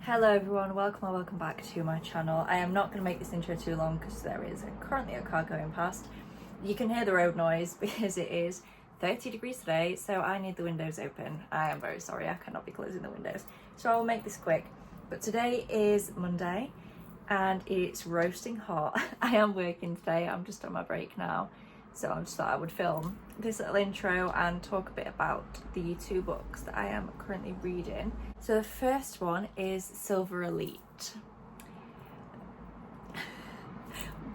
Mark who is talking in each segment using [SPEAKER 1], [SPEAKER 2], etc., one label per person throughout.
[SPEAKER 1] Hello everyone, welcome or welcome back to my channel. I am not going to make this intro too long because there is currently a car going past. You can hear the road noise because it is 30 degrees today, so I need the windows open. I am very sorry, I cannot be closing the windows, so I will make this quick. But today is Monday and it's roasting hot. I am working today, I'm just on my break now, so I just thought I would film this little intro and talk a bit about the two books that I am currently reading. So the first one is Silver Elite.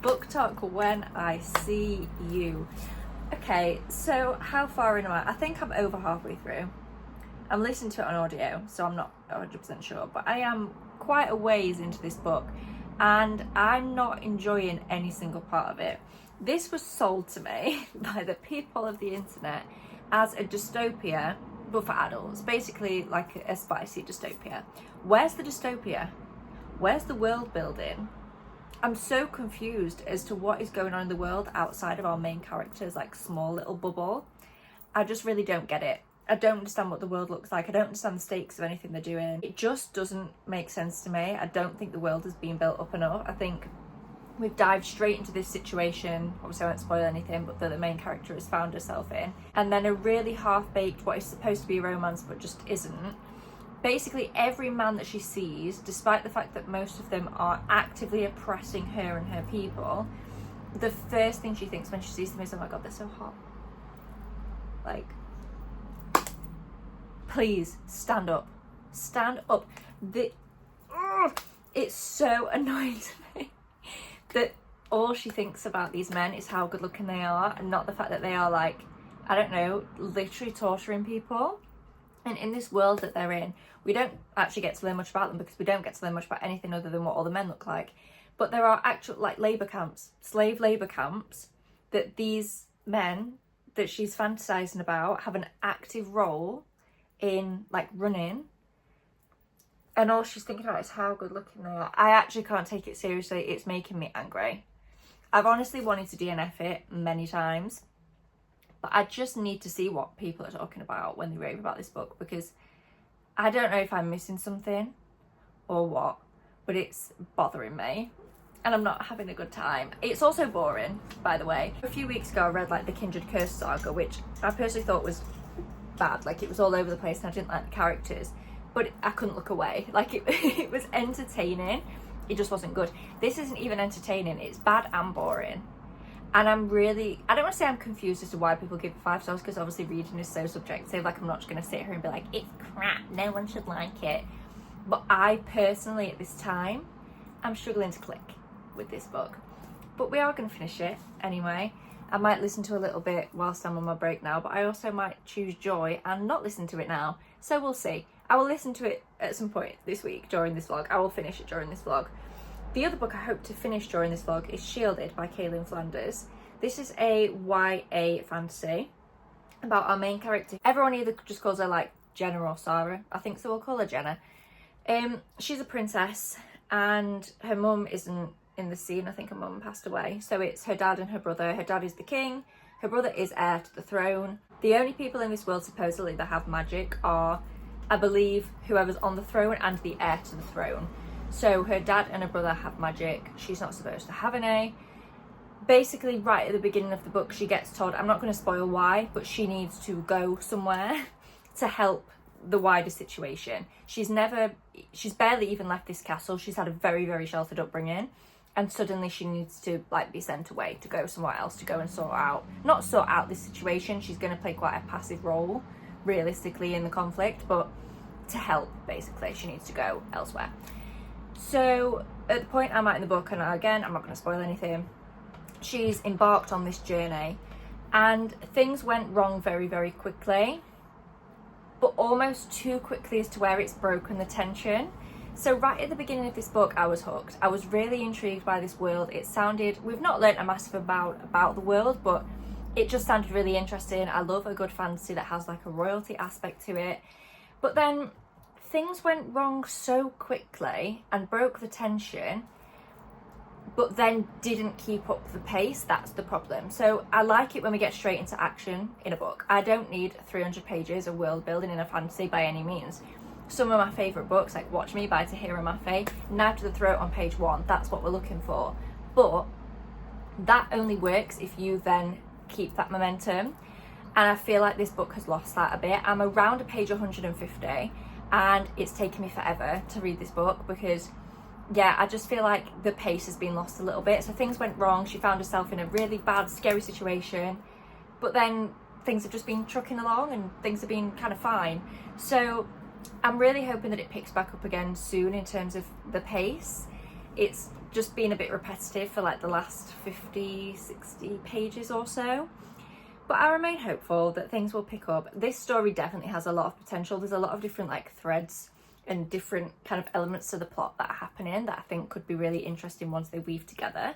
[SPEAKER 1] Book talk when I see you. Okay, so how far in am I? I think I'm over halfway through. I'm listening to it on audio, so I'm not 100% sure, but I am quite a ways into this book and I'm not enjoying any single part of it. This was sold to me by the people of the internet as a dystopia, but for adults, basically like a spicy dystopia. Where's the dystopia? Where's the world building? I'm so confused as to what is going on in the world outside of our main characters, like small little bubble. I just really don't get it. I don't understand what the world looks like. I don't understand the stakes of anything they're doing. It just doesn't make sense to me. I don't think the world has been built up enough. I think we've dived straight into this situation, obviously I won't spoil anything, but that the main character has found herself in. And then a really half-baked, what is supposed to be a romance but just isn't. Basically every man that she sees, despite the fact that most of them are actively oppressing her and her people, the first thing she thinks when she sees them is, oh my god, they're so hot. Like, please, stand up. Stand up. It's so annoying to me that all she thinks about these men is how good looking they are and not the fact that they are, like, I don't know, literally torturing people. And in this world that they're in, we don't actually get to learn much about them because we don't get to learn much about anything other than what all the men look like. But there are actual, like, labour camps, slave labour camps, that these men that she's fantasising about have an active role in, like, running. And all she's thinking about is how good looking they are. I actually can't take it seriously. It's making me angry. I've honestly wanted to DNF it many times, but I just need to see what people are talking about when they rave about this book, because I don't know if I'm missing something or what, but it's bothering me and I'm not having a good time. It's also boring, by the way. A few weeks ago I read, like, the Kindred Curse saga, which I personally thought was bad. Like, it was all over the place and I didn't like the characters, but I couldn't look away. Like, it was entertaining, it just wasn't good. This isn't even entertaining, it's bad and boring. And I don't want to say I'm confused as to why people give it 5 stars, because obviously reading is so subjective. Like, I'm not just going to sit here and be like, it's crap, no one should like it. But I personally, at this time, I'm struggling to click with this book. But we are going to finish it anyway. I might listen to a little bit whilst I'm on my break now, but I also might choose joy and not listen to it now. So we'll see. I will listen to it at some point this week during this vlog. I will finish it during this vlog. The other book I hope to finish during this vlog is Shielded by Kaylin Flanders. This is a YA fantasy about our main character. Everyone either just calls her, like, Jenna or Sarah. I think so we'll call her Jenna. She's a princess and her mum isn't in the scene. I think her mum passed away. So it's her dad and her brother. Her dad is the king. Her brother is heir to the throne. The only people in this world supposedly that have magic are, I believe, whoever's on the throne and the heir to the throne. So her dad and her brother have magic. She's not supposed to have any. Basically, right at the beginning of the book, she gets told, I'm not going to spoil why, but she needs to go somewhere to help the wider situation. She's barely even left this castle. She's had a very, very sheltered upbringing. And suddenly she needs to, like, be sent away to go somewhere else to go and not sort out this situation. She's going to play quite a passive role, realistically, in the conflict, but to help, basically, she needs to go elsewhere. So at the point I'm at in the book, and again, I'm not going to spoil anything, she's embarked on this journey and things went wrong very, very quickly, but almost too quickly as to where it's broken the tension. So right at the beginning of this book, I was hooked. I was really intrigued by this world. It sounded, we've not learnt a massive about the world, but it just sounded really interesting. I love a good fantasy that has, like, a royalty aspect to it. But then things went wrong so quickly and broke the tension, but then didn't keep up the pace. That's the problem. So I like it when we get straight into action in a book. I don't need 300 pages of world building in a fantasy by any means. some of my favourite books, like Watch Me by Tahira Mafi, Knife to the Throat on page 1, that's what we're looking for. But that only works if you then keep that momentum. And I feel like this book has lost that a bit. I'm around page 150 and it's taken me forever to read this book because, yeah, I just feel like the pace has been lost a little bit. So things went wrong. She found herself in a really bad, scary situation. But then things have just been trucking along and things have been kind of fine. So I'm really hoping that it picks back up again soon in terms of the pace. It's just been a bit repetitive for like the last 50, 60 pages or so. But I remain hopeful that things will pick up. This story definitely has a lot of potential. There's a lot of different like threads and different kind of elements to the plot that are happening that I think could be really interesting once they weave together.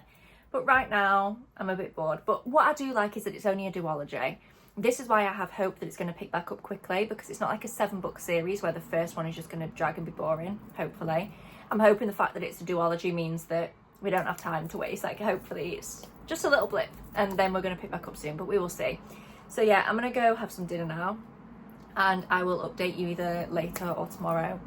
[SPEAKER 1] But right now, I'm a bit bored. But what I do like is that it's only a duology. This is why I have hope that it's going to pick back up quickly, because it's not like a 7-book series where the first one is just going to drag and be boring, hopefully. I'm hoping the fact that it's a duology means that we don't have time to waste. Like, hopefully it's just a little blip and then we're going to pick back up soon, but we will see. So yeah, I'm going to go have some dinner now and I will update you either later or tomorrow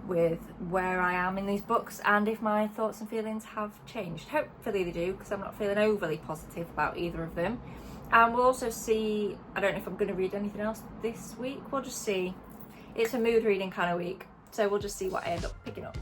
[SPEAKER 1] with where I am in these books and if my thoughts and feelings have changed. Hopefully they do, because I'm not feeling overly positive about either of them. And we'll also see, I don't know if I'm going to read anything else this week. We'll just see. It's a mood reading kind of week, so we'll just see what I end up picking up.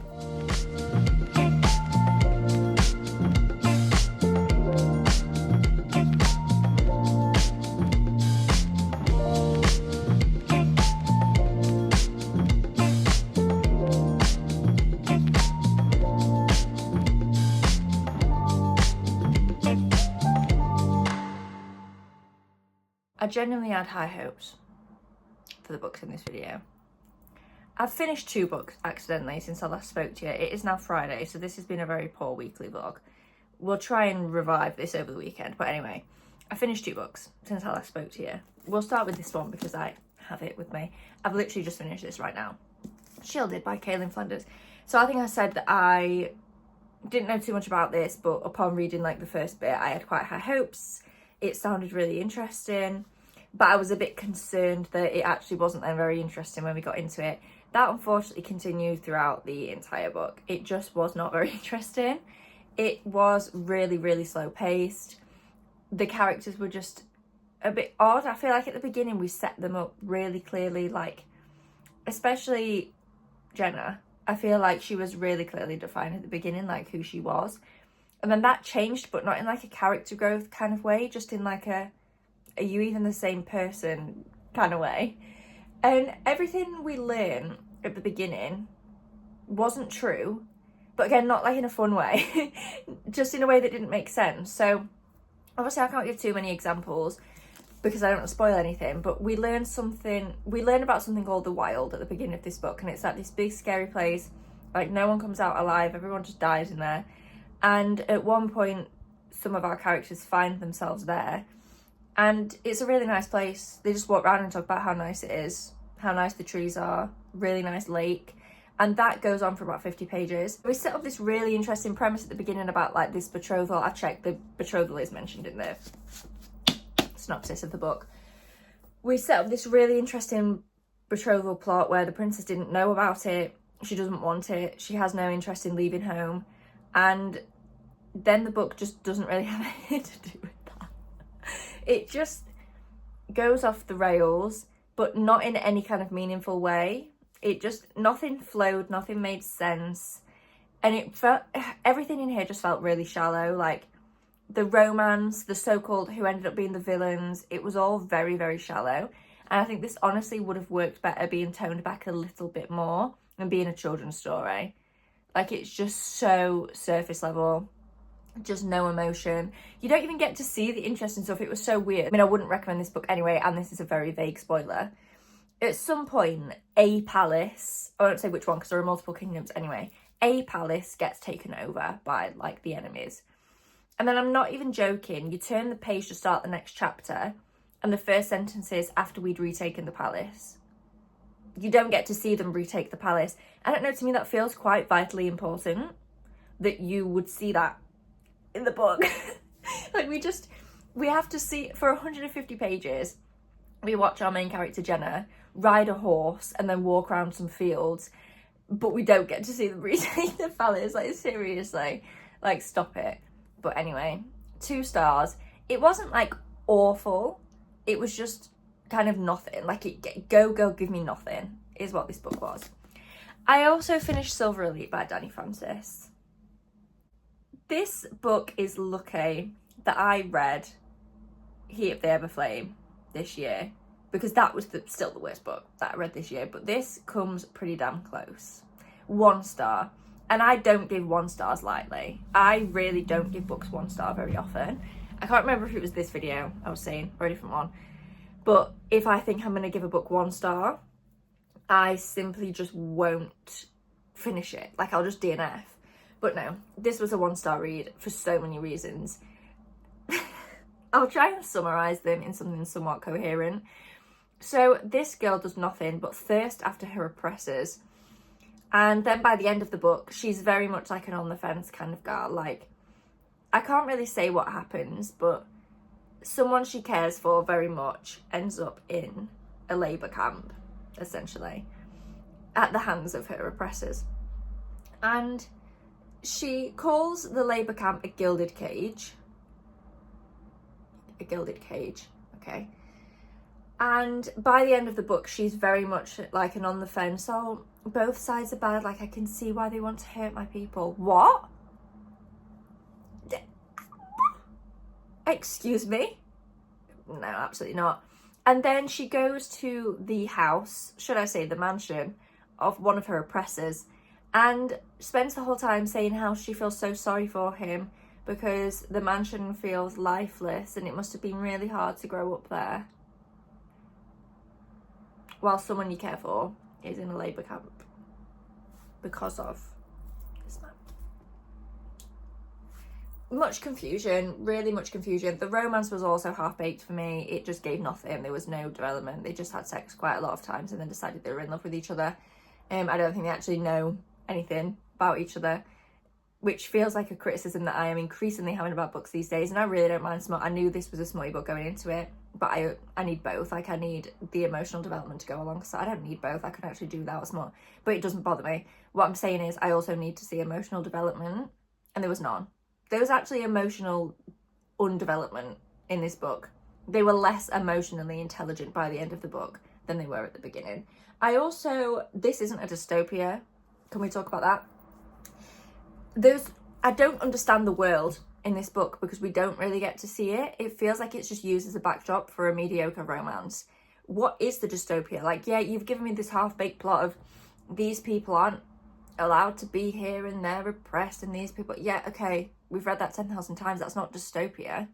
[SPEAKER 1] I genuinely had high hopes for the books in this video. I've finished 2 books accidentally since I last spoke to you. It is now Friday, so this has been a very poor weekly vlog. We'll try and revive this over the weekend, but anyway, I finished 2 books since I last spoke to you. We'll start with this one because I have it with me. I've literally just finished this right now. Shielded by Kaylin Flanders. So I think I said that I didn't know too much about this, but upon reading like the first bit, I had quite high hopes. It sounded really interesting. But I was a bit concerned that it actually wasn't then very interesting when we got into it. That unfortunately continued throughout the entire book. It just was not very interesting. It was really, really slow paced. The characters were just a bit odd. I feel like at the beginning we set them up really clearly, like, especially Jenna. I feel like she was really clearly defined at the beginning, like who she was. And then that changed, but not in like a character growth kind of way, just in like a, are you even the same person kind of way. And everything we learn at the beginning wasn't true, but again, not like in a fun way, just in a way that didn't make sense. So obviously I can't give too many examples because I don't want to spoil anything, but we learn about something called the Wild at the beginning of this book, and it's like this big scary place, like no one comes out alive, everyone just dies in there. And at one point some of our characters find themselves there. And it's a really nice place. They just walk around and talk about how nice it is, how nice the trees are, really nice lake. And that goes on for about 50 pages. We set up this really interesting premise at the beginning about like this betrothal. I checked, the betrothal is mentioned in the synopsis of the book. We set up this really interesting betrothal plot where the princess didn't know about it. She doesn't want it. She has no interest in leaving home. And then the book just doesn't really have anything to do with that. It just goes off the rails, but not in any kind of meaningful way. It just, nothing flowed, nothing made sense. And it felt, everything in here just felt really shallow. Like the romance, the so-called who ended up being the villains, it was all very, very shallow. And I think this honestly would have worked better being toned back a little bit more and being a children's story. Like it's just so surface level. Just no emotion. You don't even get to see the interesting stuff. It was so weird. I mean, I wouldn't recommend this book anyway, and this is a very vague spoiler. At some point, a palace, I won't say which one because there are multiple kingdoms anyway, a palace gets taken over by like the enemies. And then I'm not even joking, you turn the page to start the next chapter and the first sentence is after we'd retaken the palace. You don't get to see them retake the palace. I don't know, to me that feels quite vitally important that you would see that in the book. Like we have to see, for 150 pages, we watch our main character Jenna ride a horse and then walk around some fields, but we don't get to see them breeding the fellas. Like, seriously, like, stop it. But anyway, 2 stars. It wasn't like awful, it was just kind of nothing. Like, go girl, give me nothing is what this book was. I also finished Silver Elite by Danny Francis. This book is lucky that I read Heat of the Everflame this year, because that was still the worst book that I read this year, but this comes pretty damn close. 1 star. And I don't give 1 stars lightly. I really don't give books 1 star very often. I can't remember if it was this video I was saying or a different one, but if I think I'm going to give a book 1 star, I simply just won't finish it. Like, I'll just DNF. But no, this was a 1 star read for so many reasons. I'll try and summarise them in something somewhat coherent. So this girl does nothing but thirst after her oppressors. And then by the end of the book, she's very much like an on the fence kind of girl. Like, I can't really say what happens, but someone she cares for very much ends up in a labour camp, essentially, at the hands of her oppressors. And she calls the labour camp a gilded cage. A gilded cage, okay. And by the end of the book, she's very much like an on the fence. Oh, both sides are bad. Like, I can see why they want to hurt my people. What? Excuse me? No, absolutely not. And then she goes to the house, should I say the mansion, of one of her oppressors, and spends the whole time saying how she feels so sorry for him because the mansion feels lifeless and it must have been really hard to grow up there, while someone you care for is in a labour camp because of this man. Much confusion, really much confusion. The romance was also half-baked for me. It just gave nothing. There was no development. They just had sex quite a lot of times and then decided they were in love with each other. I don't think they actually know anything about each other, which feels like a criticism that I am increasingly having about books these days. And I really don't mind smut. I knew this was a smutty book going into it, but I need both. Like, I need the emotional development to go alongside. I don't need both. I can actually do without smut, but it doesn't bother me. What I'm saying is I also need to see emotional development, and there was none. There was actually emotional undevelopment in this book. They were less emotionally intelligent by the end of the book than they were at the beginning. This isn't a dystopia. Can we talk about that? I don't understand the world in this book because we don't really get to see it. It feels like it's just used as a backdrop for a mediocre romance. What is the dystopia? Like, yeah, you've given me this half-baked plot of these people aren't allowed to be here and they're repressed and these people, yeah, okay, we've read that 10,000 times. That's not dystopia.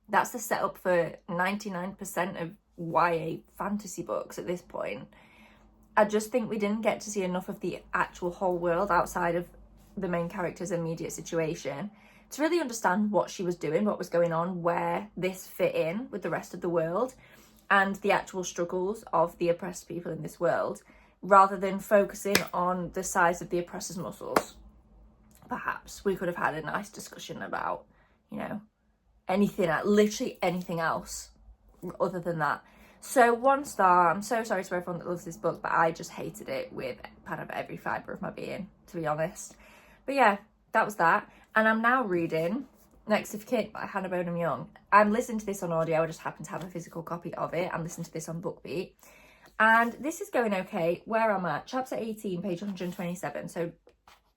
[SPEAKER 1] That's the setup for 99% of YA fantasy books at this point. I just think we didn't get to see enough of the actual whole world outside of the main character's immediate situation to really understand what she was doing, what was going on, where this fit in with the rest of the world, and the actual struggles of the oppressed people in this world, rather than focusing on the size of the oppressor's muscles. Perhaps we could have had a nice discussion about, anything, literally anything else other than that. So 1 star. I'm so sorry to everyone that loves this book, but I just hated it with kind of every fibre of my being, to be honest. But yeah, that was that. And I'm now reading Next of Kin by Hannah Bonham Young. I'm listening to this on audio. I just happen to have a physical copy of it. I'm listening to this on BookBeat. And this is going okay. Where am I? Chapter 18, page 127. So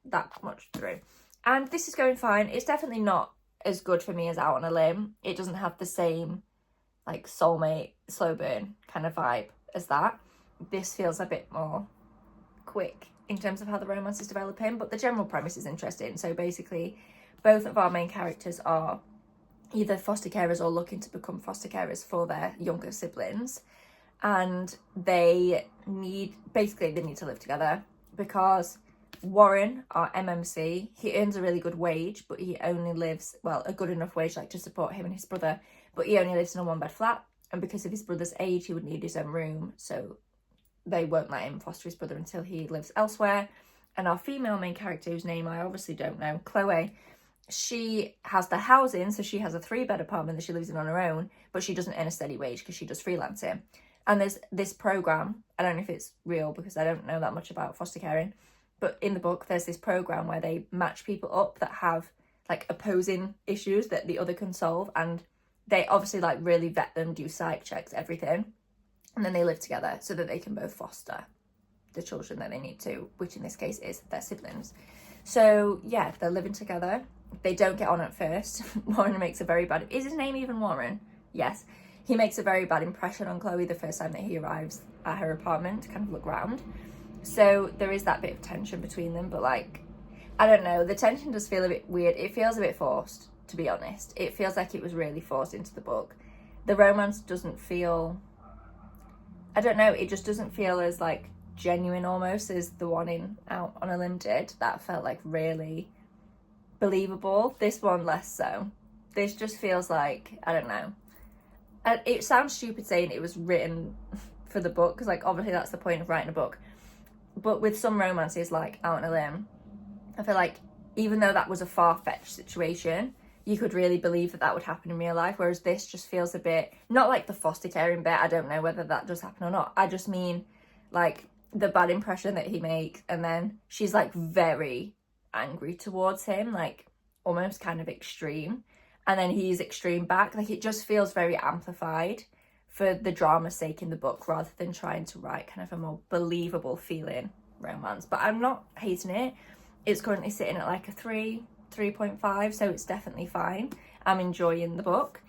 [SPEAKER 1] that much through. And this is going fine. It's definitely not as good for me as Out on a Limb. It doesn't have the same like soulmate, slow burn kind of vibe as that. This feels a bit more quick in terms of how the romance is developing, but the general premise is interesting. So basically, both of our main characters are either foster carers or looking to become foster carers for their younger siblings, and they need to live together because Warren, our MMC, he earns a really good wage, but he only lives, a good enough wage like to support him and his brother, but he only lives in a 1-bed flat, and because of his brother's age, he would need his own room, so they won't let him foster his brother until he lives elsewhere. And our female main character, whose name I obviously don't know, Chloe, she has the housing, so she has a 3-bed apartment that she lives in on her own, but she doesn't earn a steady wage because she does freelancing. And there's this program, I don't know if it's real because I don't know that much about foster caring, but in the book there's this program where they match people up that have like opposing issues that the other can solve, and they obviously like really vet them, do psych checks, everything, and then they live together so that they can both foster the children that they need to, which in this case is their siblings. So yeah, they're living together. They don't get on at first. Warren makes a very bad, is his name even Warren? Yes. He makes a very bad impression on Chloe the first time that he arrives at her apartment to kind of look round. So there is that bit of tension between them, but like, I don't know, the tension does feel a bit weird. It feels a bit forced, to be honest. It feels like it was really forced into the book. The romance doesn't feel, I don't know, it just doesn't feel as like genuine almost as the one in Out on a Limb did. That felt like really believable. This one less so. This just feels like, I don't know. It sounds stupid saying it was written for the book, because like obviously that's the point of writing a book. But with some romances like Out on a Limb, I feel like even though that was a far-fetched situation, you could really believe that that would happen in real life. Whereas this just feels a bit, not like the foster caring bit, I don't know whether that does happen or not. I just mean like the bad impression that he makes, and then she's like very angry towards him, like almost kind of extreme. And then he's extreme back. Like it just feels very amplified for the drama's sake in the book, rather than trying to write kind of a more believable feeling romance. But I'm not hating it. It's currently sitting at like a 3.5, so it's definitely fine. I'm enjoying the book.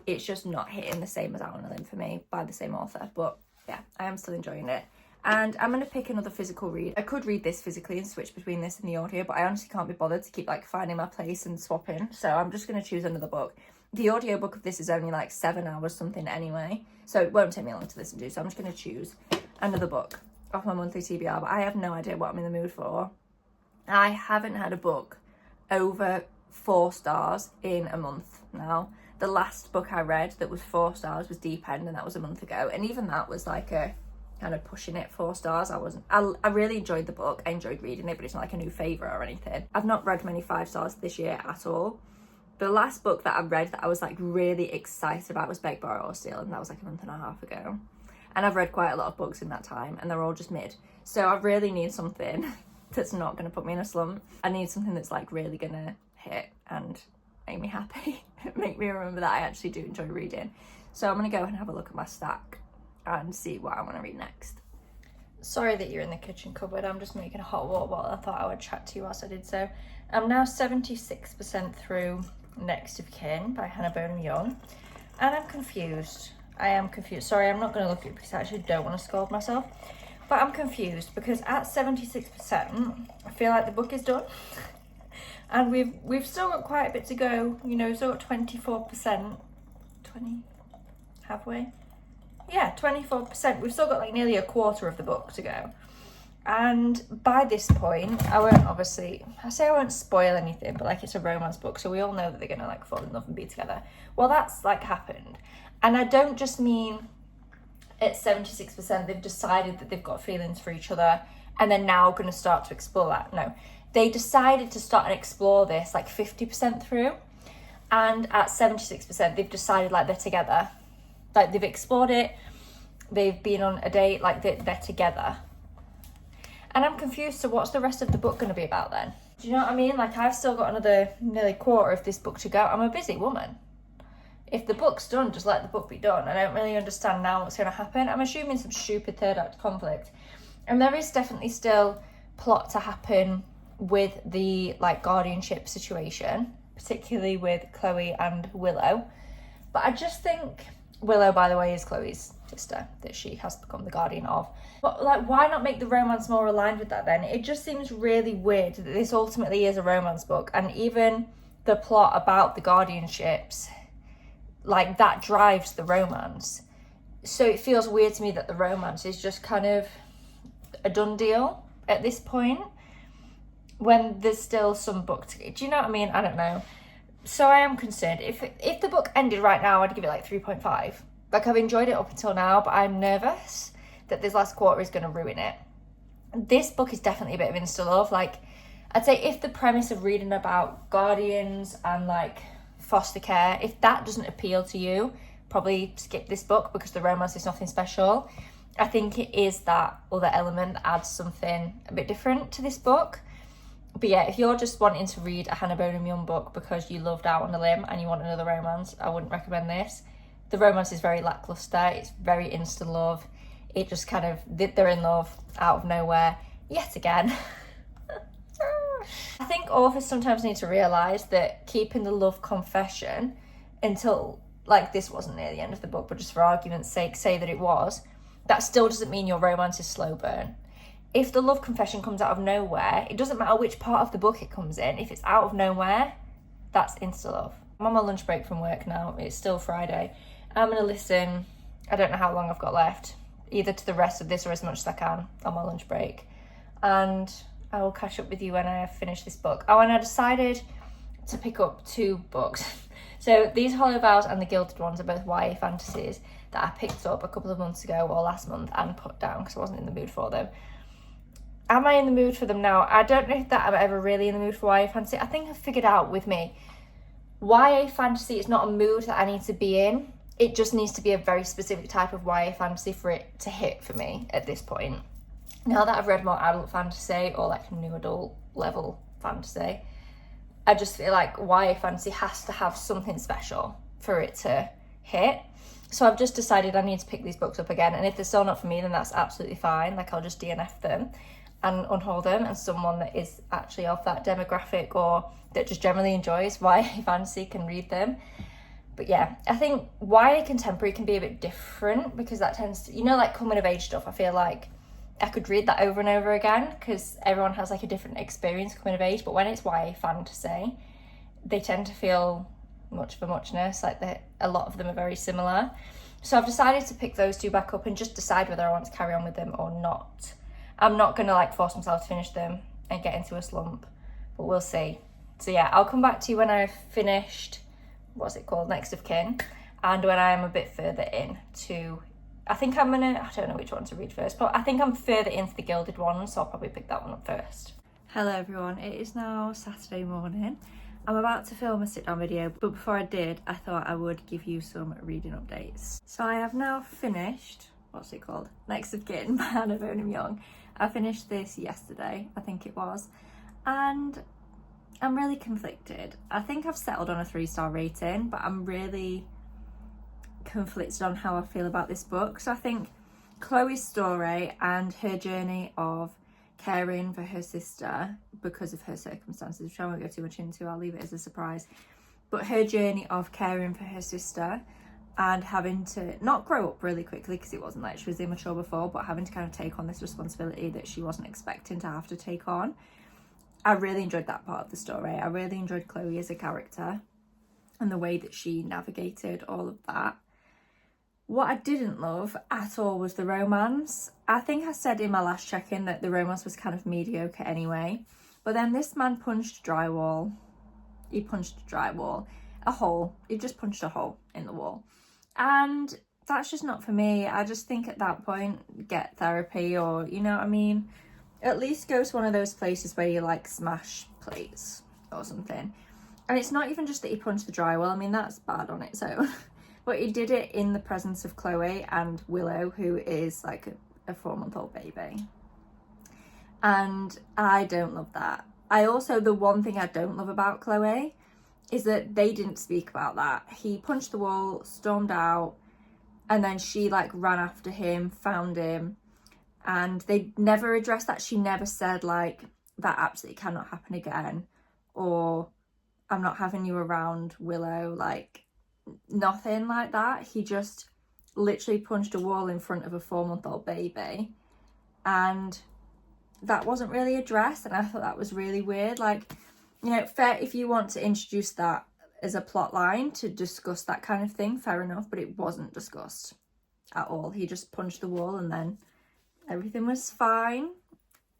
[SPEAKER 1] It's just not hitting the same as Out on a Limb for me by the same author. But yeah, I am still enjoying it. And I'm going to pick another physical read. I could read this physically and switch between this and the audio, but I honestly can't be bothered to keep like finding my place and swapping. So I'm just going to choose another book. The audiobook of this is only like 7 hours something anyway, so it won't take me long to listen to. So I'm just going to choose another book off my monthly TBR, but I have no idea what I'm in the mood for. I haven't had a book over 4 stars in a month now. The last book I read that was 4 stars was Deep End, and that was a month ago. And even that was like a kind of pushing it 4 stars. I really enjoyed the book. I enjoyed reading it, but it's not like a new favourite or anything. I've not read many 5 stars this year at all. The last book that I read that I was like really excited about was Beg, Borrow or Steal, and that was like a month and a half ago. And I've read quite a lot of books in that time, and they're all just mid. So I really need something that's not going to put me in a slump. I need something that's like really going to hit and make me happy, make me remember that I actually do enjoy reading. So I'm going to go and have a look at my stack and see what I want to read next. Sorry that you're in the kitchen cupboard. I'm just making a hot water bottle. I thought I would chat to you whilst I did so. I'm now 76% through Next of Kin by Hannah Bone Young, and I'm confused. I am confused. Sorry, I'm not going to look at it because I actually don't want to scold myself. But I'm confused because at 76%, I feel like the book is done. And we've still got quite a bit to go. You know, we've still got 24%. 20? Halfway? Yeah, 24%. We've still got like nearly a quarter of the book to go. And by this point, I won't spoil anything, but like it's a romance book, so we all know that they're gonna like fall in love and be together. Well, that's like happened. And I don't just mean at 76% they've decided that they've got feelings for each other and they're now gonna start to explore that. No, they decided to start and explore this like 50% through. And at 76%, they've decided like they're together. Like they've explored it, they've been on a date, like they're together. And I'm confused, so what's the rest of the book going to be about then? Do you know what I mean? Like I've still got another nearly quarter of this book to go. I'm a busy woman. If the book's done, just let the book be done. I don't really understand now what's going to happen. I'm assuming some stupid third act conflict. And there is definitely still plot to happen with the like guardianship situation, particularly with Chloe and Willow. But I just think Willow, by the way, is Chloe's sister that she has become the guardian of. But like, why not make the romance more aligned with that then? It just seems really weird that this ultimately is a romance book, and even the plot about the guardianships, like that drives the romance. So it feels weird to me that the romance is just kind of a done deal at this point when there's still some book to... Do you know what I mean? I don't know. So I am concerned. If the book ended right now, I'd give it like 3.5. Like I've enjoyed it up until now, but I'm nervous that this last quarter is going to ruin it. This book is definitely a bit of insta-love. Like I'd say if the premise of reading about guardians and like foster care, if that doesn't appeal to you, probably skip this book because the romance is nothing special. I think it is that other element that adds something a bit different to this book. But yeah, if you're just wanting to read a Hannah Bonham Young book because you loved Out on a Limb and you want another romance, I wouldn't recommend this. The romance is very lackluster. It's very instant love. It just kind of, they're in love out of nowhere yet again. I think authors sometimes need to realise that keeping the love confession until, like, this wasn't near the end of the book, but just for argument's sake, say that it was, that still doesn't mean your romance is slow burn. If the love confession comes out of nowhere, it doesn't matter which part of the book it comes in. If it's out of nowhere, that's insta love. I'm on my lunch break from work now. It's still Friday. I'm going to listen, I don't know how long I've got left, either to the rest of this or as much as I can on my lunch break. And I will catch up with you when I have finished this book. Oh, and I decided to pick up 2 books. So these Hollow Vows and The Gilded Ones are both YA fantasies that I picked up a couple of months ago or last month and put down because I wasn't in the mood for them. Am I in the mood for them now? I don't know that I'm ever really in the mood for YA fantasy. I think I've figured out with me, YA fantasy is not a mood that I need to be in. It just needs to be a very specific type of YA fantasy for it to hit for me at this point. Now that I've read more adult fantasy or like new adult level fantasy, I just feel like YA fantasy has to have something special for it to hit. So I've just decided I need to pick these books up again, and if they're still not for me, then that's absolutely fine. Like, I'll just DNF them and unhaul them, and someone that is actually of that demographic or that just generally enjoys YA fantasy can read them. But yeah, I think YA contemporary can be a bit different because that tends to, you know, like coming of age stuff, I feel like I could read that over and over again because everyone has like a different experience coming of age. But when it's YA fantasy, they tend to feel much of a muchness, like a lot of them are very similar. So I've decided to pick those 2 back up and just decide whether I want to carry on with them or not. I'm not going to like force myself to finish them and get into a slump, but we'll see. So yeah, I'll come back to you when I've finished, what's it called, Next of Kin, and when I am a bit further into, I think I'm gonna, I don't know which one to read first, but I think I'm further into The Gilded Ones, so I'll probably pick that one up first. Hello everyone, it is now Saturday morning. I'm about to film a sit down video, but before I did, I thought I would give you some reading updates. So I have now finished, what's it called? Next of Kin by Hannah Bonham Young. I finished this yesterday, I think it was, and I'm really conflicted. I think I've settled on a 3-star rating, but I'm really conflicted on how I feel about this book. So I think Chloe's story and her journey of caring for her sister because of her circumstances, which I won't go too much into, I'll leave it as a surprise, but her journey of caring for her sister and having to not grow up really quickly because it wasn't like she was immature before, but having to kind of take on this responsibility that she wasn't expecting to have to take on. I really enjoyed that part of the story. I really enjoyed Chloe as a character and the way that she navigated all of that. What I didn't love at all was the romance. I think I said in my last check-in that the romance was kind of mediocre anyway, but then this man punched drywall. He punched drywall. A hole. He just punched a hole in the wall. And that's just not for me. I just think at that point, get therapy, or, you know what I mean? At least go to one of those places where you like smash plates or something. And it's not even just that he punched the drywall. I mean, that's bad on its own. But he did it in the presence of Chloe and Willow, who is like a 4-month-old baby. And I don't love that. The one thing I don't love about Chloe is that they didn't speak about that. He punched the wall, stormed out, and then she like ran after him, found him, and they never addressed that. She never said like, that absolutely cannot happen again, or I'm not having you around, Willow, like nothing like that. He just literally punched a wall in front of a 4-month-old baby, and that wasn't really addressed, and I thought that was really weird. Like, you know, fair if you want to introduce that as a plot line to discuss that kind of thing, fair enough, but it wasn't discussed at all. He just punched the wall and then everything was fine,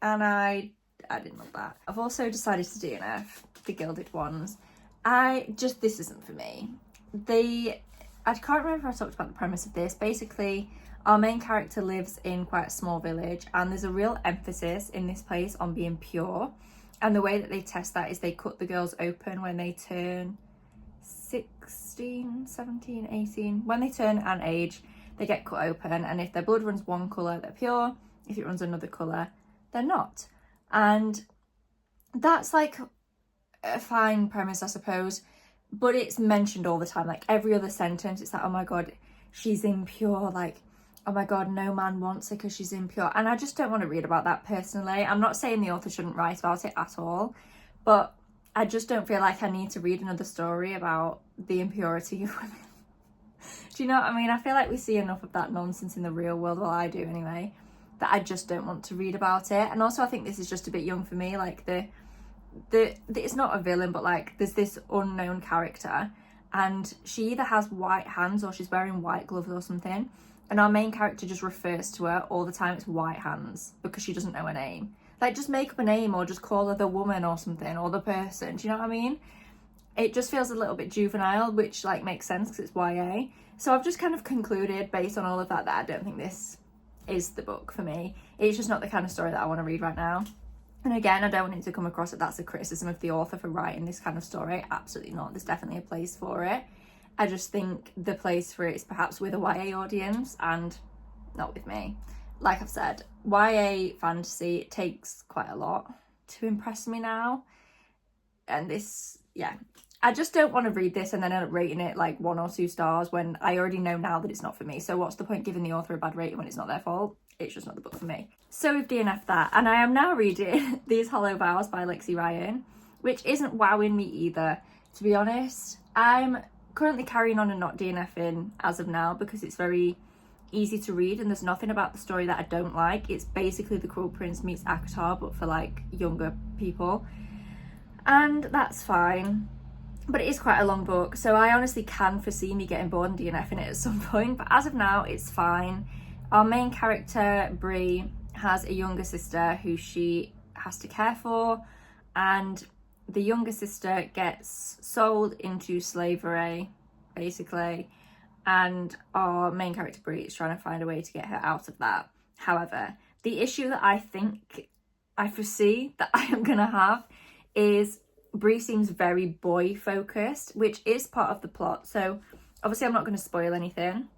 [SPEAKER 1] and I didn't love that. I've also decided to DNF The Gilded Ones. This isn't for me. I can't remember if I talked about the premise of this. Basically, our main character lives in quite a small village, and there's a real emphasis in this place on being pure. And the way that they test that is they cut the girls open when they turn 16, 17, 18. When they turn an age, they get cut open, and if their blood runs one colour, they're pure. If it runs another colour, they're not. And that's like a fine premise, I suppose, but it's mentioned all the time. Like every other sentence, it's like, oh my god, she's impure, like, oh my god, no man wants her because she's impure. And I just don't want to read about that personally. I'm not saying the author shouldn't write about it at all, but I just don't feel like I need to read another story about the impurity of women. Do you know what I mean? I feel like we see enough of that nonsense in the real world, well I do anyway, that I just don't want to read about it. And also I think this is just a bit young for me. Like the it's not a villain, but like there's this unknown character, and she either has white hands or she's wearing white gloves or something, and our main character just refers to her all the time it's white hands because she doesn't know her name. Like, just make up a name or just call her the woman or something, or the person. Do you know what I mean? It just feels a little bit juvenile, which like makes sense because it's YA. So I've just kind of concluded based on all of that I don't think this is the book for me. It's just not the kind of story that I want to read right now. And again, I don't want it to come across that that's a criticism of the author for writing this kind of story. Absolutely not. There's definitely a place for it. I just think the place for it is perhaps with a YA audience and not with me. Like I've said, YA fantasy, it takes quite a lot to impress me now. And this, yeah, I just don't want to read this and then end up rating it like 1 or 2 stars when I already know now that it's not for me. So what's the point giving the author a bad rating when it's not their fault? It's just not the book for me. So we've DNF'd that, and I am now reading These Hollow Vows by Lexi Ryan, which isn't wowing me either, to be honest. I'm currently carrying on and not DNFing as of now because it's very easy to read and there's nothing about the story that I don't like. It's basically The Cruel Prince meets ACOTAR, but for like younger people, and that's fine. But it is quite a long book, so I honestly can foresee me getting bored and DNFing it at some point, but as of now it's fine. Our main character, Brie, has a younger sister who she has to care for, and the younger sister gets sold into slavery, basically, and our main character, Brie, is trying to find a way to get her out of that. However, the issue that I foresee that I am going to have is Brie seems very boy focused, which is part of the plot. So obviously I'm not going to spoil anything,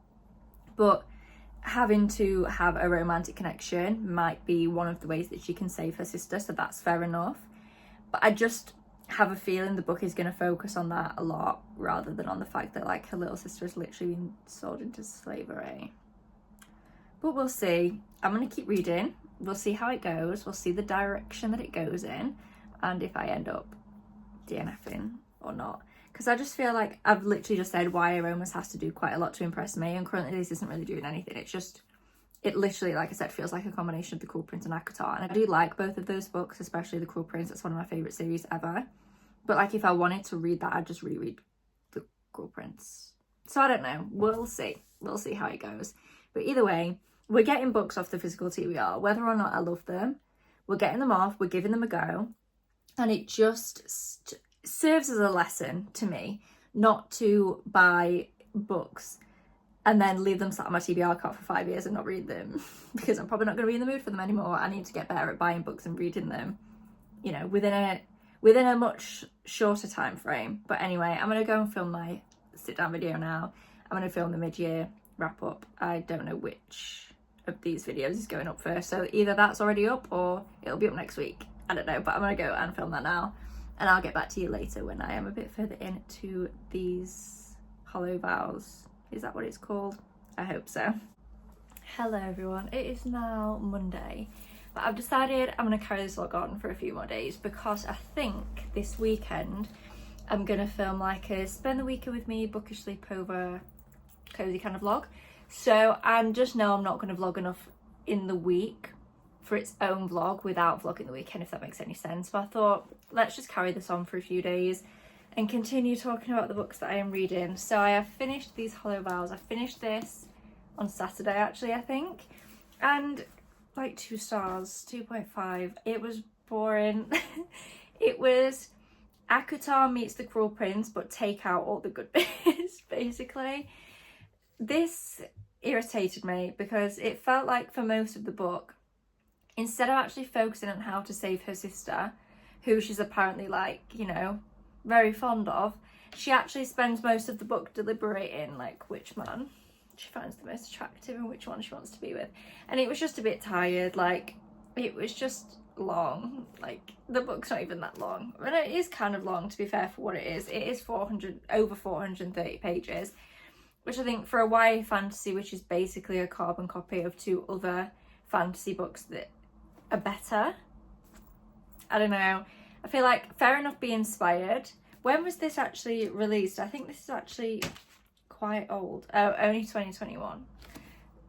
[SPEAKER 1] but having to have a romantic connection might be one of the ways that she can save her sister, so that's fair enough. But I just have a feeling the book is going to focus on that a lot rather than on the fact that like her little sister is literally being sold into slavery. But we'll see. I'm going to keep reading. We'll see how it goes. We'll see the direction that it goes in and if I end up DNFing or not. Because I just feel like I've literally just said YA romance has to do quite a lot to impress me, and currently this isn't really doing anything. It literally, like I said, feels like a combination of The Cruel Prince and ACOTAR, and I do like both of those books, especially The Cruel Prince. That's one of my favourite series ever. But like if I wanted to read that, I'd just reread The Cruel Prince. So I don't know. We'll see. We'll see how it goes. But either way, we're getting books off the physical TBR. Whether or not I love them, we're getting them off, we're giving them a go. And it just serves as a lesson to me not to buy books and then leave them sat on my TBR cart for 5 years and not read them because I'm probably not going to be in the mood for them anymore. I need to get better at buying books and reading them, you know, within a much shorter time frame. But anyway, I'm going to go and film my sit down video now. I'm going to film the mid-year wrap up. I don't know which of these videos is going up first, so either that's already up or it'll be up next week. I don't know, but I'm going to go and film that now. And I'll get back to you later when I am a bit further into These Hollow Vows. Is that what it's called? I hope so. Hello everyone, it is now Monday, but I've decided I'm going to carry this vlog on for a few more days because I think this weekend I'm going to film like a spend the weekend with me, bookish sleepover, cozy kind of vlog. So I just know I'm not going to vlog enough in the week for its own vlog without vlogging the weekend, if that makes any sense. But I thought, let's just carry this on for a few days and continue talking about the books that I am reading. So I have finished These Hollow Vows. I finished this on Saturday actually, I think, and like 2 stars, 2.5. It was boring. It was ACOTAR meets The Cruel Prince but take out all the good bits basically. This irritated me because it felt like for most of the book, instead of actually focusing on how to save her sister, who she's apparently like, you know, very fond of, she actually spends most of the book deliberating like which man she finds the most attractive and which one she wants to be with. And it was just a bit tired, like it was just long. Like the book's not even that long, and it is kind of long to be fair for what it is. It is over 430 pages, which I think for a YA fantasy, which is basically a carbon copy of 2 other fantasy books that are better. I don't know. I feel like fair enough, be inspired. When was this actually released? I think this is actually quite old. Oh, only 2021.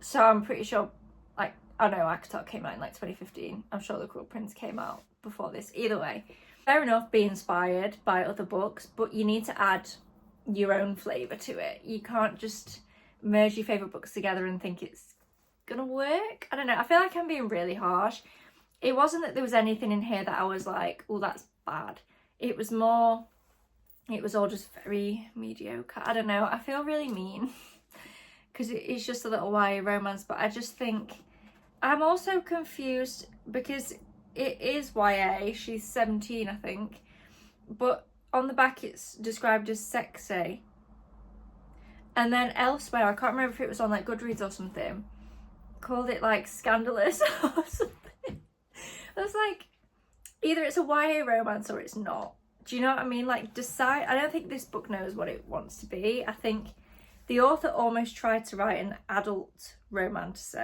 [SPEAKER 1] So I'm pretty sure, like, I know Akatar came out in like 2015. I'm sure The Cruel Prince came out before this. Either way, fair enough, be inspired by other books, but you need to add your own flavour to it. You can't just merge your favourite books together and think it's gonna work. I don't know. I feel like I'm being really harsh. It wasn't that there was anything in here that I was like, oh, that's bad. It was more, it was all just very mediocre. I don't know. I feel really mean because it is just a little YA romance, but I just think I'm also confused because it is YA. She's 17, I think, but on the back it's described as sexy. And then elsewhere, I can't remember if it was on like Goodreads or something, called it like scandalous or something. I was like, either it's a YA romance or it's not. Do you know what I mean? Like, decide. I don't think this book knows what it wants to be. I think the author almost tried to write an adult romance,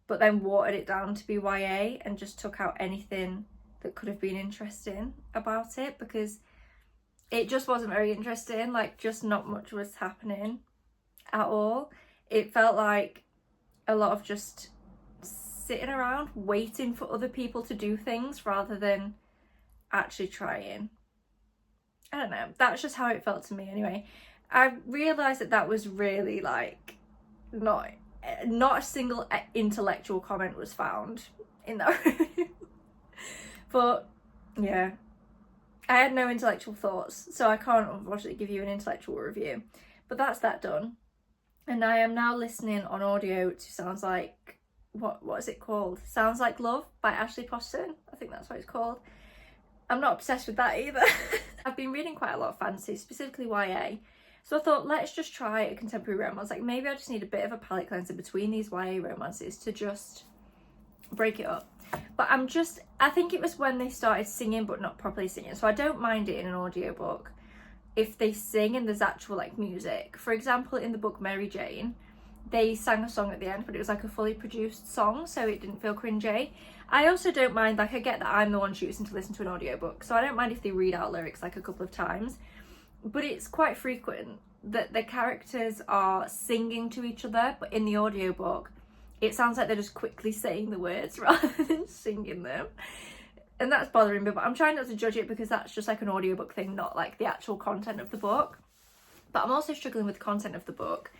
[SPEAKER 1] but then watered it down to be YA and just took out anything that could have been interesting about it, because it just wasn't very interesting. Like, just not much was happening at all. It felt like a lot of just sitting around waiting for other people to do things rather than actually trying. I don't know, that's just how it felt to me anyway. I realised that that was really like not a single intellectual comment was found in that review. But yeah, I had no intellectual thoughts, so I can't unfortunately give you an intellectual review. But that's that done. And I am now listening on audio to Sounds Like, what is it called? Sounds Like Love by Ashley Poston. I think that's what it's called. I'm not obsessed with that either. I've been reading quite a lot of fantasy, specifically YA. So I thought, let's just try a contemporary romance. Like, maybe I just need a bit of a palate cleanser between these YA romances to just break it up. But I think it was when they started singing but not properly singing. So I don't mind it in an audiobook if they sing and there's actual like music. For example, in the book Mary Jane, they sang a song at the end, but it was like a fully produced song, so it didn't feel cringy. I also don't mind, like, I get that I'm the one choosing to listen to an audiobook, so I don't mind if they read out lyrics like a couple of times, but it's quite frequent that the characters are singing to each other, but in the audiobook it sounds like they're just quickly saying the words rather than singing them, and that's bothering me. But I'm trying not to judge it because that's just like an audiobook thing, not like the actual content of the book. But I'm also struggling with the content of the book.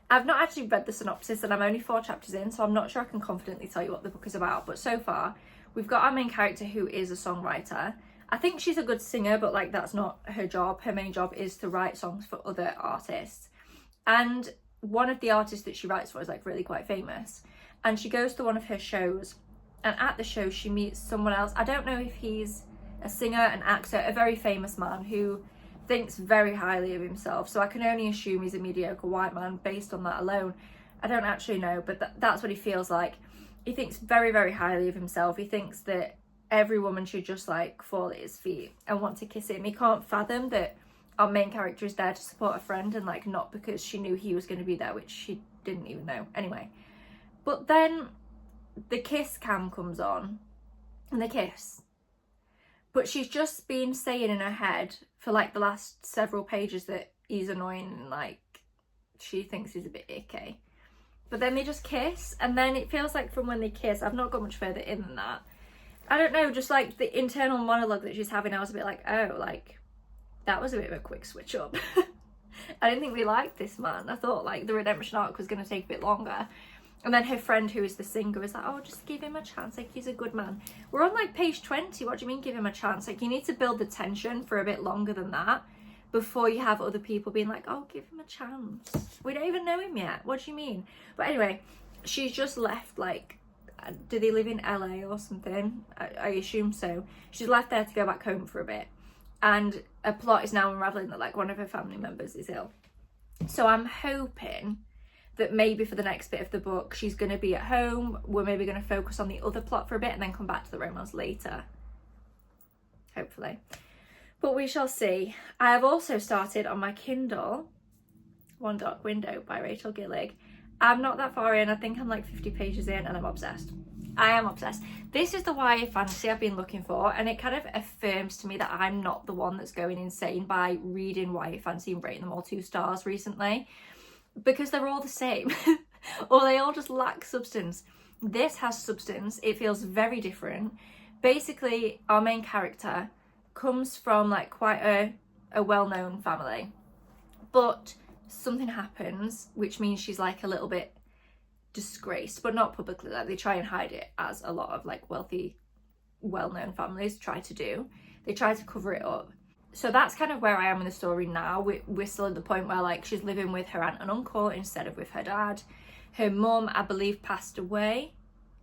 [SPEAKER 1] I've not actually read the synopsis and I'm only 4 chapters in, so I'm not sure I can confidently tell you what the book is about. But so far, we've got our main character who is a songwriter. I think she's a good singer, but like that's not her job. Her main job is to write songs for other artists. And one of the artists that she writes for is like really quite famous. And she goes to one of her shows, and at the show she meets someone else. I don't know if he's a singer, an actor, a very famous man who thinks very highly of himself, so I can only assume he's a mediocre white man based on that alone. I don't actually know, but that's what he feels like. He thinks very, very highly of himself. He thinks that every woman should just like fall at his feet and want to kiss him. He can't fathom that our main character is there to support a friend and like not because she knew he was going to be there, which she didn't even know anyway. But then the kiss cam comes on and they kiss, but she's just been saying in her head for like the last several pages that he's annoying and like she thinks he's a bit icky. But then they just kiss, and then it feels like from when they kiss, I've not got much further in than that. I don't know, just like the internal monologue that she's having, I was a bit like, oh, like that was a bit of a quick switch up. I didn't think we liked this man. I thought like the redemption arc was going to take a bit longer. And then her friend, who is the singer, was like, oh, just give him a chance. Like, he's a good man. We're on, like, page 20. What do you mean, give him a chance? Like, you need to build the tension for a bit longer than that before you have other people being like, oh, give him a chance. We don't even know him yet. What do you mean? But anyway, she's just left, like, do they live in LA or something? I assume so. She's left there to go back home for a bit. and a plot is now unraveling that like one of her family members is ill. So I'm hoping that maybe for the next bit of the book she's going to be at home, we're maybe going to focus on the other plot for a bit and then come back to the romance later, hopefully, but we shall see. I have also started on my Kindle One Dark Window by Rachel Gillig. I'm not that far in, I think I'm like 50 pages in, and I'm obsessed. I am obsessed. This is the YA fantasy I've been looking for, and it kind of affirms to me that I'm not the one that's going insane by reading YA fantasy and rating them all 2 stars recently, because they're all the same or they all just lack substance. This has substance. It feels very different. Basically, our main character comes from like quite a well-known family, but something happens which means she's like a little bit disgraced, but not publicly. Like they try and hide it, as a lot of like wealthy, well-known families try to do. They try to cover it up. So that's kind of where I am in the story now. We're still at the point where like she's living with her aunt and uncle instead of with her dad. Her mum, I believe, passed away.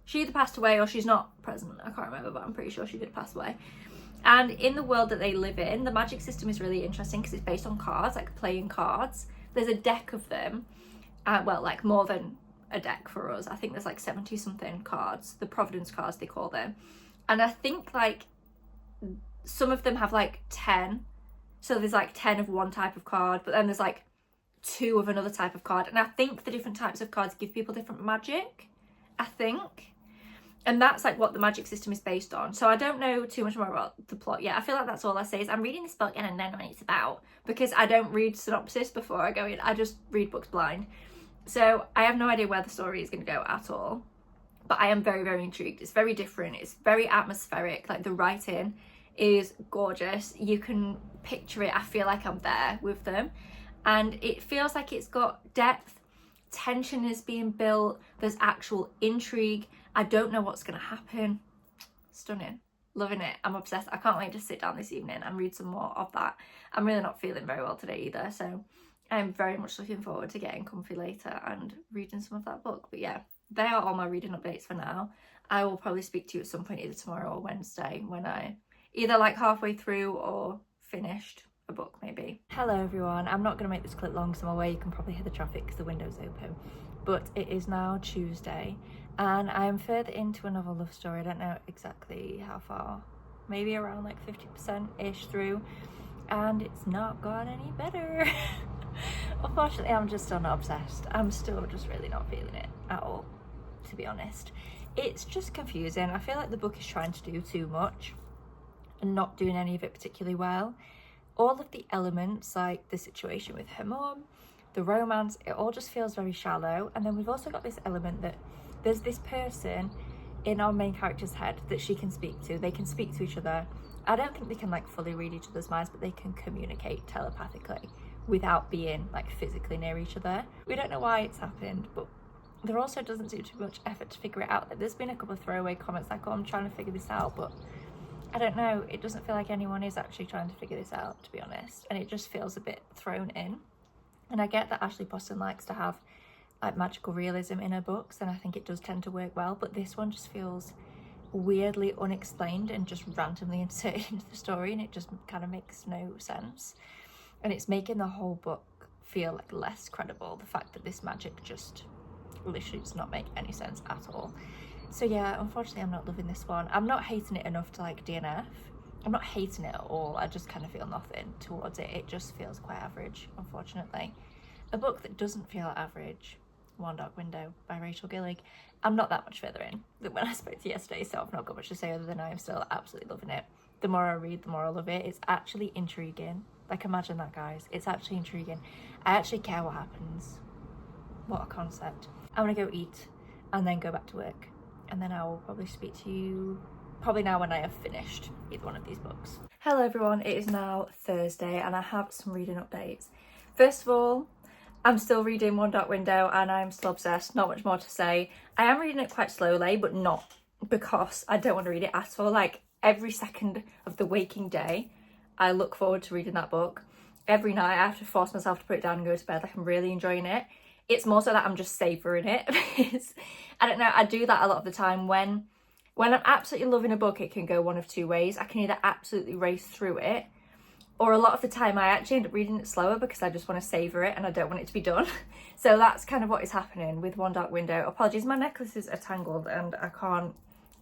[SPEAKER 1] She either passed away or she's not present. I can't remember, but I'm pretty sure she did pass away. And in the world that they live in, the magic system is really interesting because it's based on cards, like playing cards. There's a deck of them. Well, like more than a deck for us. I think there's like 70 something cards, the Providence cards they call them. And I think like some of them have like 10. So there's like 10 of one type of card, but then there's like 2 of another type of card. And I think the different types of cards give people different magic, I think. And that's like what the magic system is based on. So I don't know too much more about the plot yet. I feel like that's all I say is I'm reading this book and I don't know what it's about, because I don't read synopsis before I go in. I just read books blind. So I have no idea where the story is going to go at all. But I am very, very intrigued. It's very different. It's very atmospheric. Like the writing is gorgeous. You can picture it. I feel like I'm there with them. And it feels like it's got depth. Tension is being built. There's actual intrigue. I don't know what's going to happen. Stunning. Loving it. I'm obsessed. I can't wait to sit down this evening and read some more of that. I'm really not feeling very well today either. So I'm very much looking forward to getting comfy later and reading some of that book. But yeah, they are all my reading updates for now. I will probably speak to you at some point either tomorrow or Wednesday when I either like halfway through or finished a book maybe. Hello everyone. I'm not going to make this clip long because I'm aware you can probably hear the traffic because the window's open. But it is now Tuesday and I am further into a novel love story. I don't know exactly how far, maybe around like 50%-ish through, and it's not got any better. Unfortunately, I'm just still not obsessed. I'm still just really not feeling it at all, to be honest. It's just confusing. I feel like the book is trying to do too much and not doing any of it particularly well. All of the elements, like the situation with her mum, the romance, it all just feels very shallow. And then we've also got this element that there's this person in our main character's head that she can speak to. They can speak to each other. I don't think they can like fully read each other's minds, but they can communicate telepathically without being like physically near each other. We don't know why it's happened, but there also doesn't seem to be much effort to figure it out. There's been a couple of throwaway comments like, oh, I'm trying to figure this out, but I don't know. It doesn't feel like anyone is actually trying to figure this out, to be honest. And it just feels a bit thrown in. And I get that Ashley Poston likes to have like magical realism in her books, and I think it does tend to work well, but this one just feels weirdly unexplained and just randomly inserted into the story, and it just kind of makes no sense. And it's making the whole book feel like less credible, the fact that this magic just literally does not make any sense at all. So yeah, unfortunately I'm not loving this one. I'm not hating it enough to like DNF. I'm not hating it at all. I just kind of feel nothing towards it. It just feels quite average, unfortunately. A book that doesn't feel average, One Dark Window by Rachel Gillig. I'm not that much further in than when I spoke to you yesterday, so I've not got much to say other than I am still absolutely loving it. The more I read, the more I love it. It's actually intriguing. Like, imagine that, guys. It's actually intriguing. I actually care what happens. What a concept. I'm gonna go eat and then go back to work, and then I will probably speak to you probably now when I have finished either one of these books. Hello everyone, it is now Thursday and I have some reading updates. First of all, I'm still reading One Dark Window and I'm still obsessed, not much more to say. I am reading it quite slowly, but not because I don't want to read it at all. Like, every second of the waking day, I look forward to reading that book. Every night I have to force myself to put it down and go to bed. Like, I'm really enjoying it. It's more so that I'm just savouring it. I don't know, I do that a lot of the time. When I'm absolutely loving a book, it can go one of two ways. I can either absolutely race through it, or a lot of the time I actually end up reading it slower because I just want to savour it and I don't want it to be done. So that's kind of what is happening with One Dark Window. Apologies, my necklaces are tangled and I can't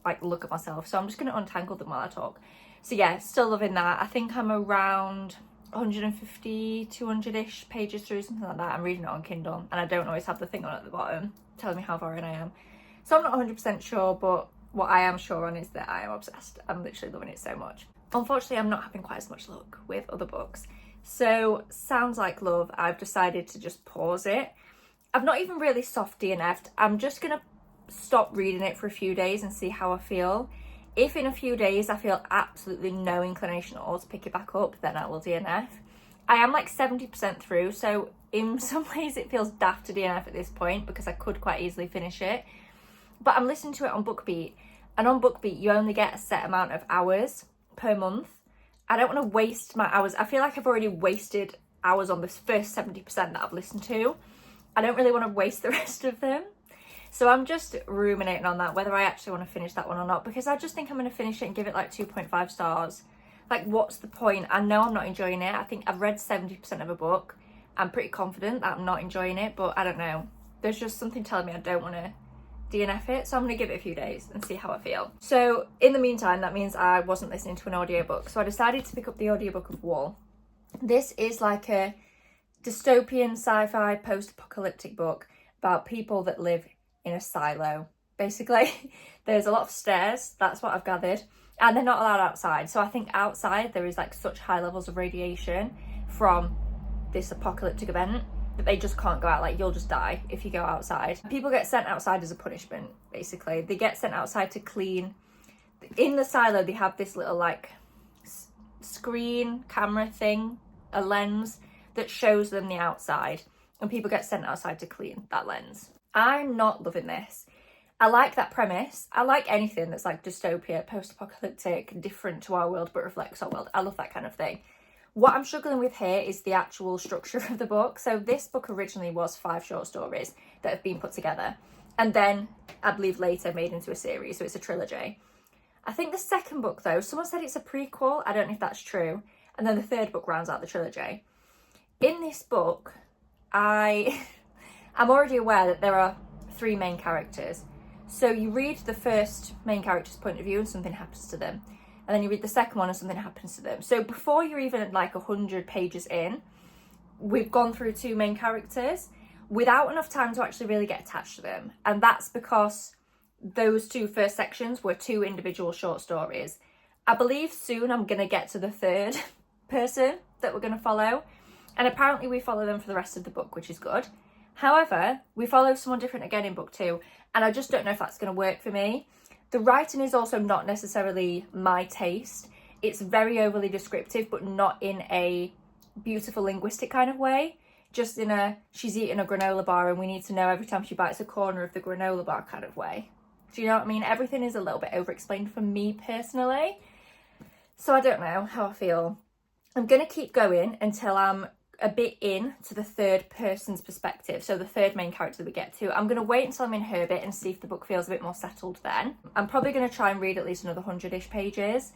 [SPEAKER 1] like look at myself, so I'm just going to untangle them while I talk. So yeah, still loving that. I think I'm around 150, 200-ish pages through, something like that. I'm reading it on Kindle and I don't always have the thing on at the bottom telling me how far in I am. So I'm not 100% sure, but what I am sure on is that I am obsessed. I'm literally loving it so much. Unfortunately, I'm not having quite as much luck with other books. So Sounds Like Love, I've decided to just pause it. I've not even really soft DNF'd. I'm just going to stop reading it for a few days and see how I feel. If in a few days I feel absolutely no inclination at all to pick it back up, then I will DNF. I am like 70% through, so in some ways it feels daft to DNF at this point because I could quite easily finish it. But I'm listening to it on BookBeat, and on BookBeat you only get a set amount of hours per month. I don't want to waste my hours. I feel like I've already wasted hours on this first 70% that I've listened to. I don't really want to waste the rest of them. So I'm just ruminating on that, whether I actually want to finish that one or not, because I just think I'm going to finish it and give it like 2.5 stars. Like, what's the point? I know I'm not enjoying it. I think I've read 70% of a book. I'm pretty confident that I'm not enjoying it, but I don't know. There's just something telling me I don't want to DNF it, so I'm going to give it a few days and see how I feel. So in the meantime, that means I wasn't listening to an audiobook, so I decided to pick up the audiobook of Wool. This is like a dystopian sci-fi post-apocalyptic book about people that live in a silo, basically. There's a lot of stairs, that's what I've gathered, and they're not allowed outside. So I think outside there is like such high levels of radiation from this apocalyptic event that they just can't go out. Like, you'll just die if you go outside. People get sent outside as a punishment, basically. They get sent outside to clean. In the silo, they have this little like screen camera thing, a lens that shows them the outside, and people get sent outside to clean that lens. I'm not loving this. I like that premise. I like anything that's like dystopia, post-apocalyptic, different to our world but reflects our world. I love that kind of thing. What I'm struggling with here is the actual structure of the book. So this book originally was 5 short stories that have been put together, and then I believe later made into a series, so it's a trilogy. I think the second book though, someone said it's a prequel. I don't know if that's true. And then the third book rounds out the trilogy. In this book, I'm already aware that there are 3 main characters. So you read the first main character's point of view and something happens to them. And then you read the second one and something happens to them. So before you're even like 100 pages in, we've gone through 2 main characters without enough time to actually really get attached to them. And that's because those 2 first sections were 2 individual short stories. I believe soon I'm going to get to the third person that we're going to follow. And apparently we follow them for the rest of the book, which is good. However, we follow someone different again in book 2. And I just don't know if that's going to work for me. The writing is also not necessarily my taste. It's very overly descriptive, but not in a beautiful linguistic kind of way. Just in a, she's eating a granola bar and we need to know every time she bites a corner of the granola bar kind of way. Do you know what I mean? Everything is a little bit over-explained for me personally. So I don't know how I feel. I'm going to keep going until I'm a bit in to the third person's perspective, so the third main character that we get to. I'm going to wait until I'm in her bit and see if the book feels a bit more settled then. I'm probably going to try and read at least another 100-ish pages,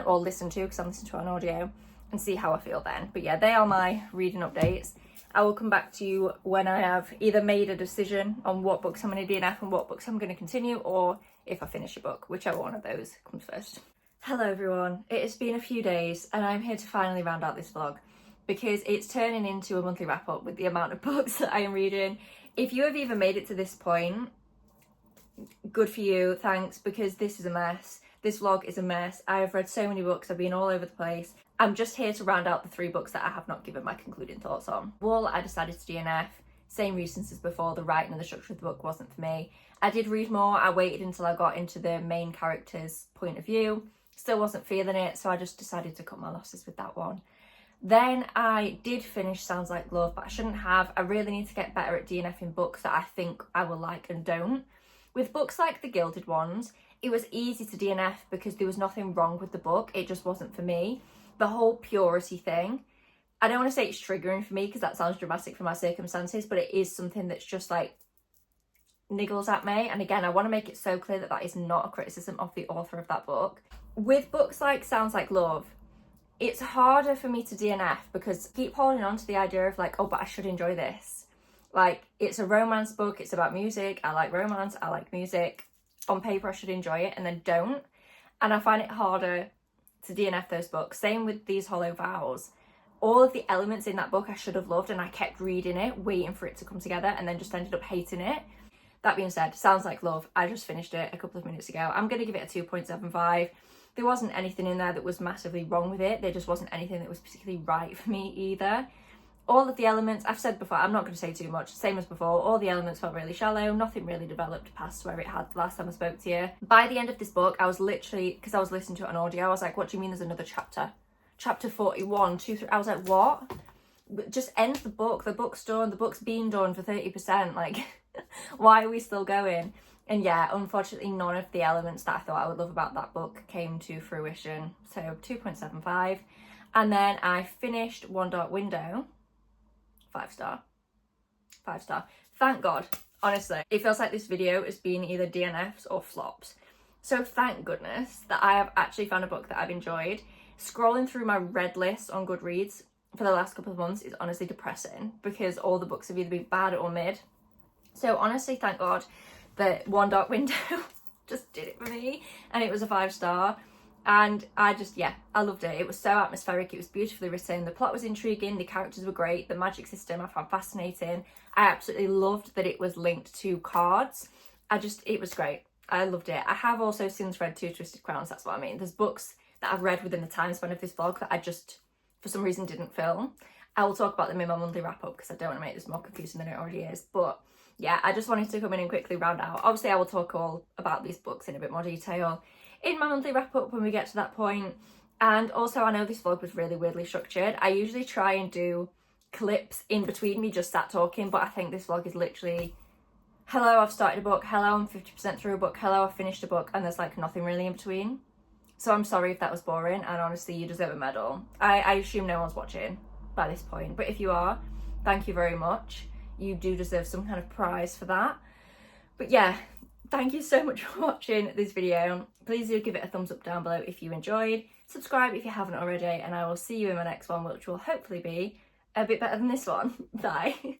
[SPEAKER 1] or listen to, because I'm listening to it on audio, and see how I feel then. But yeah, they are my reading updates. I will come back to you when I have either made a decision on what books I'm going to DNF and what books I'm going to continue, or if I finish a book, whichever one of those comes first. Hello everyone, it has been a few days and I'm here to finally round out this vlog, because it's turning into a monthly wrap up with the amount of books that I am reading. If you have even made it to this point, good for you, thanks, because this is a mess. This vlog is a mess. I have read so many books, I've been all over the place. I'm just here to round out the 3 books that I have not given my concluding thoughts on. Wool, I decided to DNF. Same reasons as before, the writing and the structure of the book wasn't for me. I did read more, I waited until I got into the main character's point of view. Still wasn't feeling it, so I just decided to cut my losses with that one. Then I did finish Sounds Like Love, but I shouldn't have. I really need to get better at DNFing books that I think I will like and don't. With books like The Gilded Ones, it was easy to DNF because there was nothing wrong with the book, it just wasn't for me. The whole purity thing, I don't want to say it's triggering for me because that sounds dramatic for my circumstances, but it is something that's just like niggles at me. And again, I want to make it so clear that that is not a criticism of the author of that book. With books like Sounds Like Love, it's harder for me to DNF because I keep holding on to the idea of like, oh, but I should enjoy this. Like, it's a romance book, it's about music, I like romance, I like music. On paper I should enjoy it, and then don't. And I find it harder to DNF those books. Same with These Hollow Vows. All of the elements in that book I should have loved, and I kept reading it, waiting for it to come together, and then just ended up hating it. That being said, Sounds Like Love, I just finished it a couple of minutes ago. I'm going to give it a 2.75. There wasn't anything in there that was massively wrong with it. There just wasn't anything that was particularly right for me either. All of the elements, I've said before, I'm not going to say too much, same as before, all the elements felt really shallow, nothing really developed past where it had the last time I spoke to you. By the end of this book, I was literally, because I was listening to it on audio, I was like, what do you mean there's another chapter? Chapter 41, 2, 3, I was like, what? Just end the book's done, the book's been done for 30%, like, why are we still going? And yeah, unfortunately, none of the elements that I thought I would love about that book came to fruition, so 2.75. And then I finished One Dark Window, 5 star. 5 star. Thank God. Honestly, it feels like this video has been either DNFs or flops. So thank goodness that I have actually found a book that I've enjoyed. Scrolling through my read list on Goodreads for the last couple of months is honestly depressing because all the books have either been bad or mid. So honestly, thank God that One Dark Window just did it for me, and it was a 5 star. And I loved it. It was so atmospheric, it was beautifully written, the plot was intriguing, the characters were great, the magic system I found fascinating. I absolutely loved that it was linked to cards. It was great. I loved it. I have also since read Two Twisted Crowns, that's what I mean. There's books that I've read within the time span of this vlog that I just, for some reason, didn't film. I will talk about them in my monthly wrap-up because I don't want to make this more confusing than it already is. But yeah, I just wanted to come in and quickly round out. Obviously, I will talk all about these books in a bit more detail in my monthly wrap-up when we get to that point. And also, I know this vlog was really weirdly structured. I usually try and do clips in between me just sat talking, but I think this vlog is literally, hello, I've started a book, hello, I'm 50% through a book, hello, I've finished a book, and there's like nothing really in between. So I'm sorry if that was boring, and honestly, you deserve a medal. I assume no one's watching by this point, but if you are, thank you very much. You do deserve some kind of prize for that. But yeah, thank you so much for watching this video. Please do give it a thumbs up down below if you enjoyed. Subscribe if you haven't already, and I will see you in my next one, which will hopefully be a bit better than this one. Bye.